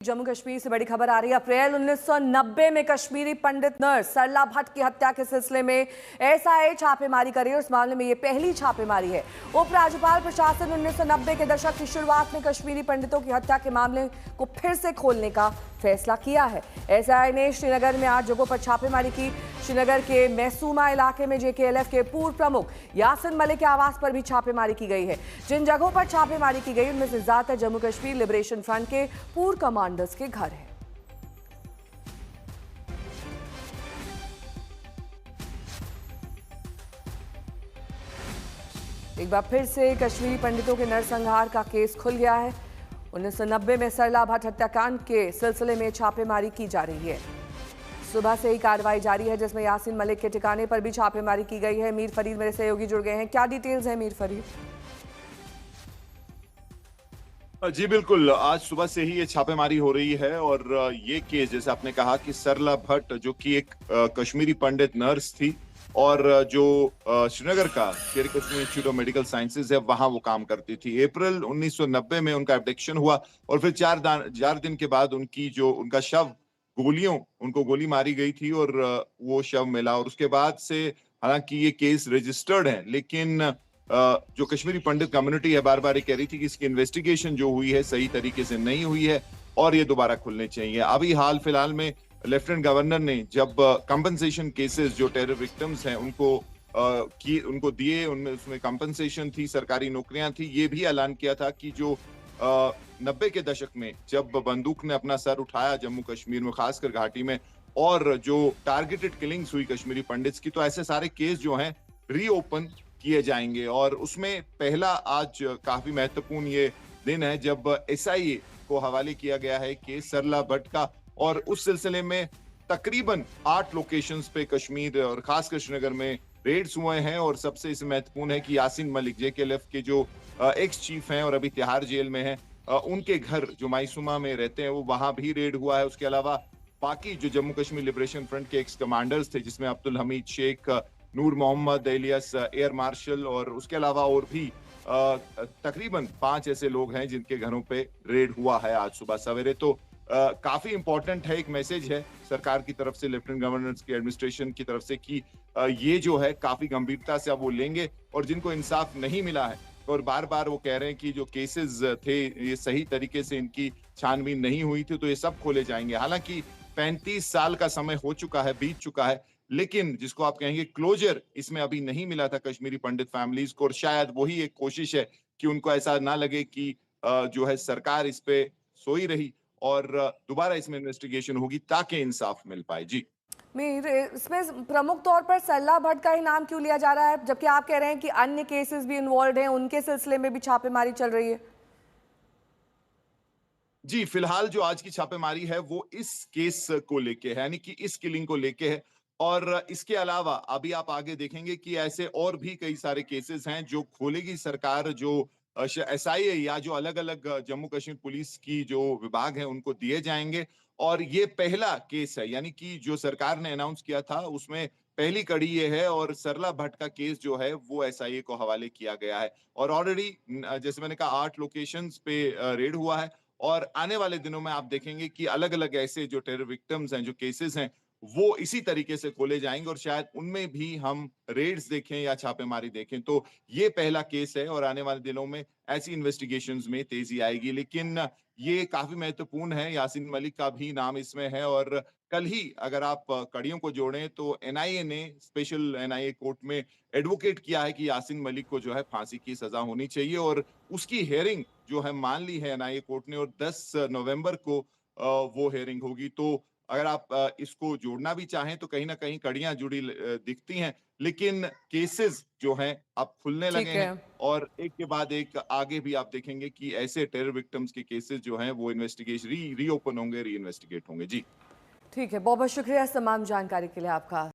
जम्मू कश्मीर से बड़ी खबर आ रही है। अप्रैल 1990 में कश्मीरी पंडित नर्स सरला भट्ट की हत्या के सिलसिले में एसआईए छापेमारी कर रही है और इस मामले में ये पहली छापेमारी है। उपराज्यपाल प्रशासन 1990 के दशक की शुरुआत में कश्मीरी पंडितों की हत्या के मामले को फिर से खोलने का फैसला किया है। एसआईए ने श्रीनगर में 8 जगहों पर छापेमारी की। श्रीनगर के मैसूमा इलाके में जेकेएलएफ के पूर्व प्रमुख यासिन मलिक के आवास पर भी छापेमारी की गई है। जिन जगहों पर छापेमारी की गई उनमें से ज्यादातर जम्मू कश्मीर लिबरेशन फ्रंट के पूर्व कमांडर्स के घर हैं। एक बार फिर से कश्मीरी पंडितों के नरसंहार का केस खुल गया है। 1990 में सरला भट्ट हत्याकांड के सिलसिले में छापेमारी की जा रही है। सुबह से ही कार्रवाई जारी है, जिसमें यासिन मलिक के ठिकाने पर भी छापेमारी की गई है। मीर फरीद मेरे सहयोगी जुड़ गए हैं। क्या डिटेल्स हैं मीर फरीद? जी बिल्कुल, आज सुबह से ही ये छापेमारी हो रही है और ये केस जैसे आपने कहा कि सरला भट्ट जो कि एक कश्मीरी पंडित नर्स थी और जो श्रीनगर का शेर Kashmir institute of medical sciences है वहां वो काम करती थी। अप्रैल 1990 में उनका एब्डिक्शन हुआ और फिर 4 दिन के बाद उनका शव उनको गोली मारी गई थी और वो शव मिला और उसके बाद से हालांकि ये केस रजिस्टर्ड है, लेकिन जो कश्मीरी पंडित कम्युनिटी है बार बार ये कह रही थी कि इसकी इन्वेस्टिगेशन जो हुई है सही तरीके से नहीं हुई है और ये दोबारा खुलने चाहिए। अभी हाल फिलहाल में लेफ्टिनेंट गवर्नर ने जब कंपनसेशन केसेस जो टेरर विक्टिम्स हैं उनको दिए, उनमें उसमें कंपनसेशन थी, सरकारी नौकरियां थी, ये भी ऐलान किया था कि जो 90 के दशक में जब बंदूक ने अपना सर उठाया जम्मू कश्मीर में, खासकर घाटी में, और जो टारगेटेड किलिंग्स हुई कश्मीरी पंडित्स की, तो ऐसे सारे केस जो हैं रीओपन किए जाएंगे। और उसमें पहला आज काफी महत्वपूर्ण ये दिन है जब एसआईए को हवाले किया गया है केस सरला भट्ट का, और उस सिलसिले में तकरीबन 8 लोकेशंस पे कश्मीर और खासकर श्रीनगर में रेड्स हुए हैं। और सबसे इसमें महत्वपूर्ण है कि यासिन मलिक जेकेएलएफ के जो एक्स चीफ हैं और अभी तिहाड़ जेल में हैं, उनके घर जो मायसूमा में रहते हैं वो वहां भी रेड हुआ है। उसके अलावा बाकी जो जम्मू कश्मीर लिबरेशन फ्रंट के एक्स कमांडर्स थे, जिसमें अब्दुल हमीद शेख, नूर मोहम्मद, एलियस एयर मार्शल और उसके अलावा और भी तकरीबन 5 ऐसे लोग हैं जिनके घरों पे रेड हुआ है आज सुबह सवेरे। तो काफी इंपॉर्टेंट है, एक मैसेज है सरकार की तरफ से, लेफ्टिनेंट गवर्नर की एडमिनिस्ट्रेशन की तरफ से कि ये जो है काफी गंभीरता से अब वो लेंगे और जिनको इंसाफ नहीं मिला है और बार बार वो कह रहे हैं कि जो केसेस थे ये सही तरीके से इनकी छानबीन नहीं हुई थी, तो ये सब खोले जाएंगे। हालांकि 35 साल का समय हो चुका है, बीत चुका है, लेकिन जिसको आप कहेंगे क्लोजर इसमें अभी नहीं मिला था कश्मीरी पंडित फैमिलीज को, और शायद वही एक कोशिश है कि उनको ऐसा ना लगे कि जो है सरकार इस पे सोई रही और दोबारा इसमें इन्वेस्टिगेशन होगी ताकि इंसाफ मिल पाए। जी मीर, इसमें प्रमुख तौर पर सरला भट्ट का ही नाम क्यों लिया जा रहा है, जबकि आप कह रहे हैं कि अन्य केसेस भी इन्वॉल्व हैं, उनके सिलसिले में भी छापेमारी चल रही है? जी, फिलहाल जो आज की छापेमारी है वो इस केस को लेके है, यानी कि इस किलिंग को लेके है। और इसके अलावा अभी आप आगे देखेंगे कि ऐसे और भी कई सारे केसेस हैं जो खोलेगी सरकार, जो एसआईए या जो अलग अलग जम्मू कश्मीर पुलिस की जो विभाग है उनको दिए जाएंगे। और ये पहला केस है, यानी कि जो सरकार ने अनाउंस किया था उसमें पहली कड़ी ये है, और सरला भट्ट का केस जो है वो एसआईए को हवाले किया गया है। और ऑलरेडी जैसे मैंने कहा 8 लोकेशंस पे रेड हुआ है और आने वाले दिनों में आप देखेंगे कि अलग अलग ऐसे जो टेरर विक्टिम्स हैं, जो केसेस हैं, वो इसी तरीके से खोले जाएंगे और शायद उनमें भी हम रेड्स देखें या छापेमारी देखें। तो ये पहला केस है और आने वाले दिनों में ऐसी इन्वेस्टिगेशंस में तेजी आएगी। लेकिन ये काफी महत्वपूर्ण है, यासीन मलिक का भी नाम इसमें है। और कल ही अगर आप कड़ियों को जोड़ें तो एनआईए ने स्पेशल एनआईए कोर्ट में एडवोकेट किया है कि यासीन मलिक को जो है फांसी की सजा होनी चाहिए, और उसकी हेयरिंग जो है मान ली है एनआईए कोर्ट ने, और 10 नवंबर को वो हेयरिंग होगी। तो अगर आप इसको जोड़ना भी चाहें तो कहीं ना कहीं कड़ियां जुड़ी दिखती हैं, लेकिन केसेस जो हैं अब खुलने लगे ठीक है। हैं और एक के बाद एक आगे भी आप देखेंगे कि ऐसे टेरर विक्टिम्स के केसेस जो हैं वो इन्वेस्टिगेशन रीओपन होंगे, री इन्वेस्टिगेट होंगे। जी ठीक है, बहुत बहुत शुक्रिया इस तमाम जानकारी के लिए आपका।